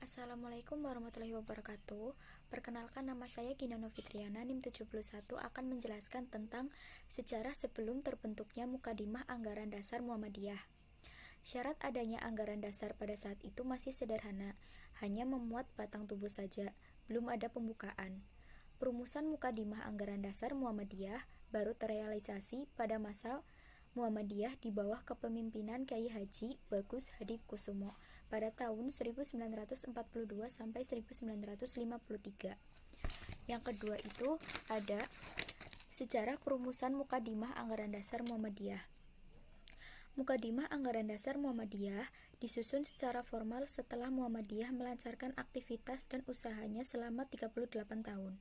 Assalamualaikum warahmatullahi wabarakatuh. Perkenalkan, nama saya Gina Novitriana, NIM 71, akan menjelaskan tentang sejarah sebelum terbentuknya Mukadimah Anggaran Dasar Muhammadiyah. Syarat adanya anggaran dasar pada saat itu masih sederhana, hanya memuat batang tubuh saja, belum ada pembukaan. Perumusan Mukadimah Anggaran Dasar Muhammadiyah baru terrealisasi pada masa Muhammadiyah di bawah kepemimpinan Kyai Haji Bagus Hadi Kusumo pada tahun 1942 sampai 1953. Yang kedua itu ada sejarah perumusan Mukadimah Anggaran Dasar Muhammadiyah. Mukadimah Anggaran Dasar Muhammadiyah disusun secara formal setelah Muhammadiyah melancarkan aktivitas dan usahanya selama 38 tahun.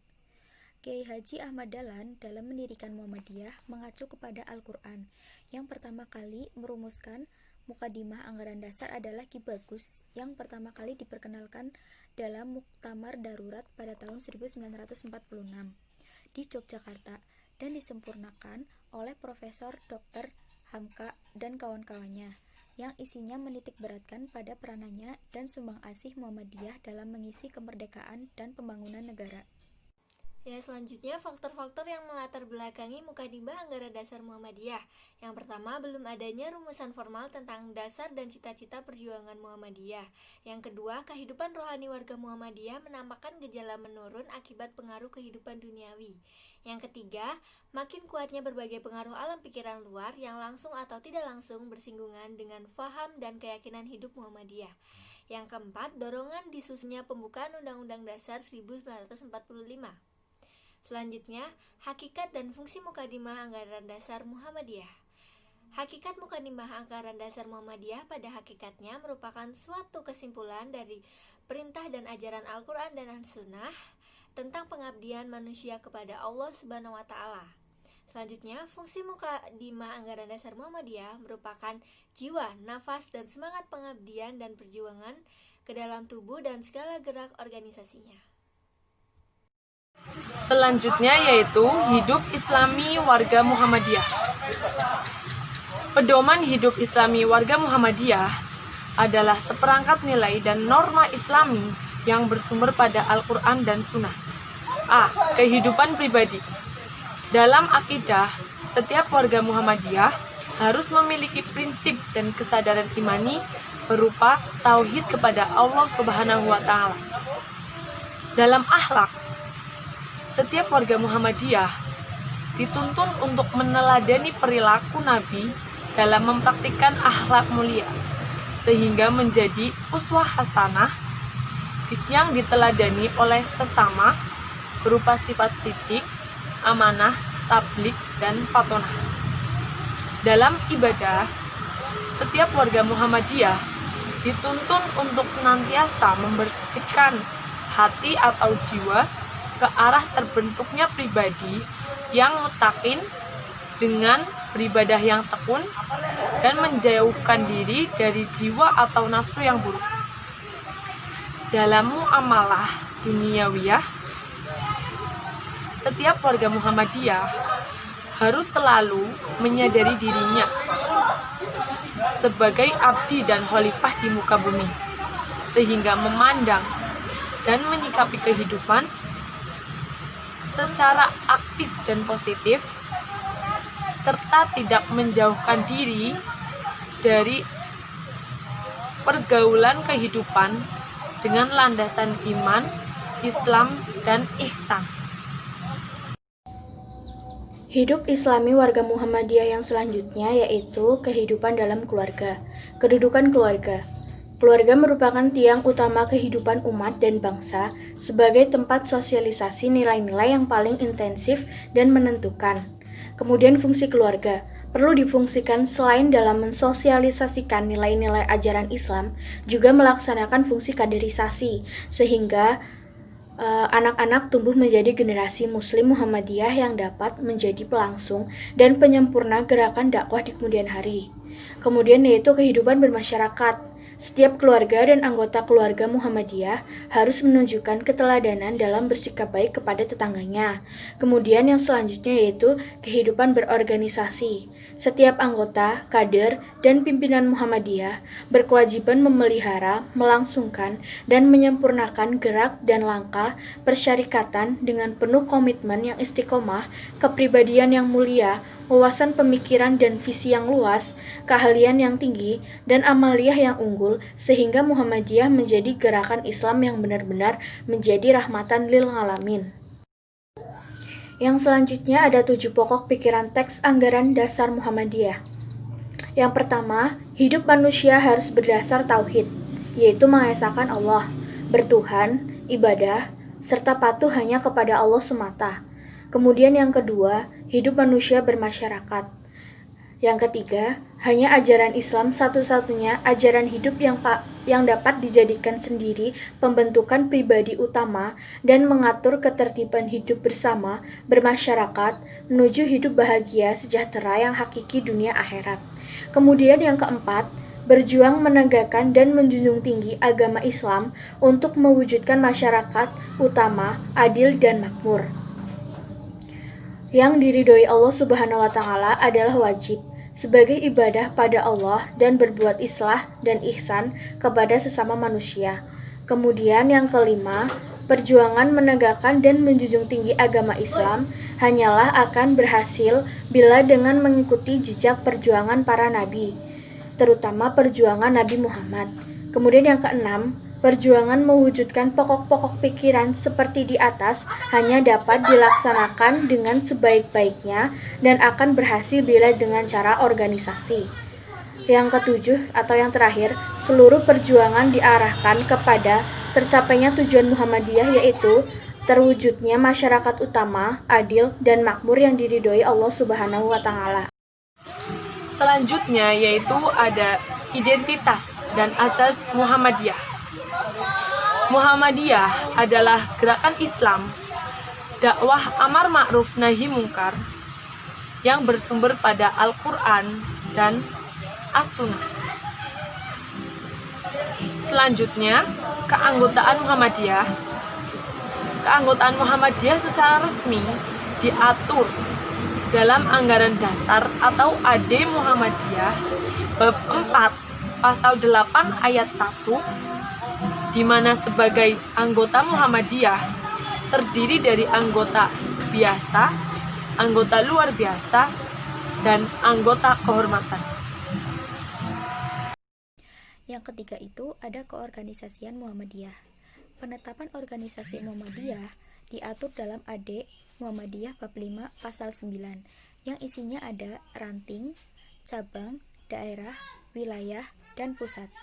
Kyai Haji Ahmad Dahlan dalam mendirikan Muhammadiyah mengacu kepada Al-Quran. Yang pertama kali merumuskan Mukadimah Anggaran Dasar adalah Ki Bagus yang pertama kali diperkenalkan dalam Muktamar Darurat pada tahun 1946 di Yogyakarta dan disempurnakan oleh Profesor Dr. Hamka dan kawan-kawannya yang isinya menitik beratkan pada peranannya dan sumbang asih Muhammadiyah dalam mengisi kemerdekaan dan pembangunan negara. Ya, selanjutnya faktor-faktor yang melatar belakangi Mukadimah Anggaran Dasar Muhammadiyah. Yang pertama, belum adanya rumusan formal tentang dasar dan cita-cita perjuangan Muhammadiyah. Yang kedua, kehidupan rohani warga Muhammadiyah menampakkan gejala menurun akibat pengaruh kehidupan duniawi. Yang ketiga, makin kuatnya berbagai pengaruh alam pikiran luar yang langsung atau tidak langsung bersinggungan dengan faham dan keyakinan hidup Muhammadiyah. Yang keempat, dorongan disusunnya pembukaan Undang-Undang Dasar 1945. Selanjutnya, hakikat dan fungsi Mukadimah Anggaran Dasar Muhammadiyah. Hakikat Mukadimah Anggaran Dasar Muhammadiyah pada hakikatnya merupakan suatu kesimpulan dari perintah dan ajaran Al-Quran dan As-Sunnah tentang pengabdian manusia kepada Allah Subhanahu wa Ta'ala. Selanjutnya, fungsi Mukadimah Anggaran Dasar Muhammadiyah merupakan jiwa, nafas, dan semangat pengabdian dan perjuangan ke dalam tubuh dan segala gerak organisasinya. Selanjutnya yaitu hidup Islami warga Muhammadiyah. Pedoman hidup Islami warga Muhammadiyah adalah seperangkat nilai dan norma Islami yang bersumber pada Al-Quran dan Sunnah. A. Kehidupan pribadi. Dalam akidah, setiap warga Muhammadiyah harus memiliki prinsip dan kesadaran imani berupa tauhid kepada Allah Subhanahu wa Ta'ala. Dalam akhlak, setiap warga Muhammadiyah dituntun untuk meneladani perilaku Nabi dalam mempraktikkan akhlak mulia, sehingga menjadi uswah hasanah yang diteladani oleh sesama berupa sifat siddiq, amanah, tabligh, dan fatonah. Dalam ibadah, setiap warga Muhammadiyah dituntun untuk senantiasa membersihkan hati atau jiwa ke arah terbentuknya pribadi yang mutakin dengan beribadah yang tekun dan menjauhkan diri dari jiwa atau nafsu yang buruk. Dalam muamalah duniawiyah, setiap warga Muhammadiyah harus selalu menyadari dirinya sebagai abdi dan khalifah di muka bumi, sehingga memandang dan menyikapi kehidupan secara aktif dan positif, serta tidak menjauhkan diri dari pergaulan kehidupan dengan landasan iman, Islam, dan ihsan. Hidup Islami warga Muhammadiyah yang selanjutnya yaitu kehidupan dalam keluarga. Kedudukan keluarga. Keluarga merupakan tiang utama kehidupan umat dan bangsa sebagai tempat sosialisasi nilai-nilai yang paling intensif dan menentukan. Kemudian fungsi keluarga perlu difungsikan selain dalam mensosialisasikan nilai-nilai ajaran Islam, juga melaksanakan fungsi kaderisasi, sehingga anak-anak tumbuh menjadi generasi Muslim Muhammadiyah yang dapat menjadi pelangsung dan penyempurna gerakan dakwah di kemudian hari. Kemudian yaitu kehidupan bermasyarakat. Setiap keluarga dan anggota keluarga Muhammadiyah harus menunjukkan keteladanan dalam bersikap baik kepada tetangganya. Kemudian yang selanjutnya yaitu kehidupan berorganisasi. Setiap anggota, kader, dan pimpinan Muhammadiyah berkewajiban memelihara, melangsungkan, dan menyempurnakan gerak dan langkah persyarikatan dengan penuh komitmen yang istiqomah, kepribadian yang mulia, wawasan pemikiran dan visi yang luas, keahlian yang tinggi, dan amaliyah yang unggul, sehingga Muhammadiyah menjadi gerakan Islam yang benar-benar menjadi rahmatan lil alamin. Yang selanjutnya ada 7 pokok pikiran teks anggaran dasar Muhammadiyah. Yang pertama, hidup manusia harus berdasar tauhid, yaitu mengesahkan Allah, bertuhan, ibadah, serta patuh hanya kepada Allah semata. Kemudian yang kedua, hidup manusia bermasyarakat. Yang ketiga, hanya ajaran Islam satu-satunya ajaran hidup yang dapat dijadikan sendiri pembentukan pribadi utama dan mengatur ketertiban hidup bersama bermasyarakat menuju hidup bahagia sejahtera yang hakiki dunia akhirat. Kemudian yang keempat, berjuang menegakkan dan menjunjung tinggi agama Islam untuk mewujudkan masyarakat utama, adil dan makmur. Yang diridhoi Allah Subhanahu wa Ta'ala adalah wajib sebagai ibadah pada Allah dan berbuat islah dan ihsan kepada sesama manusia. Kemudian yang kelima, perjuangan menegakkan dan menjunjung tinggi agama Islam hanyalah akan berhasil bila dengan mengikuti jejak perjuangan para nabi, terutama perjuangan Nabi Muhammad. Kemudian yang keenam, perjuangan mewujudkan pokok-pokok pikiran seperti di atas hanya dapat dilaksanakan dengan sebaik-baiknya dan akan berhasil bila dengan cara organisasi. Yang ketujuh atau yang terakhir, seluruh perjuangan diarahkan kepada tercapainya tujuan Muhammadiyah, yaitu terwujudnya masyarakat utama, adil, dan makmur yang diridhoi Allah Subhanahu wa Ta'ala. Selanjutnya yaitu ada identitas dan asas Muhammadiyah. Muhammadiyah adalah gerakan Islam, dakwah amar ma'ruf nahi mungkar yang bersumber pada Al-Quran dan As-Sunnah. Selanjutnya, keanggotaan Muhammadiyah. Keanggotaan Muhammadiyah secara resmi diatur dalam anggaran dasar atau AD Muhammadiyah bab 4 pasal 8 ayat 1, di mana sebagai anggota Muhammadiyah terdiri dari anggota biasa, anggota luar biasa, dan anggota kehormatan. Yang ketiga itu ada keorganisasian Muhammadiyah. Penetapan organisasi Muhammadiyah diatur dalam AD Muhammadiyah bab 5 pasal 9 yang isinya ada ranting, cabang, daerah, wilayah, dan pusat.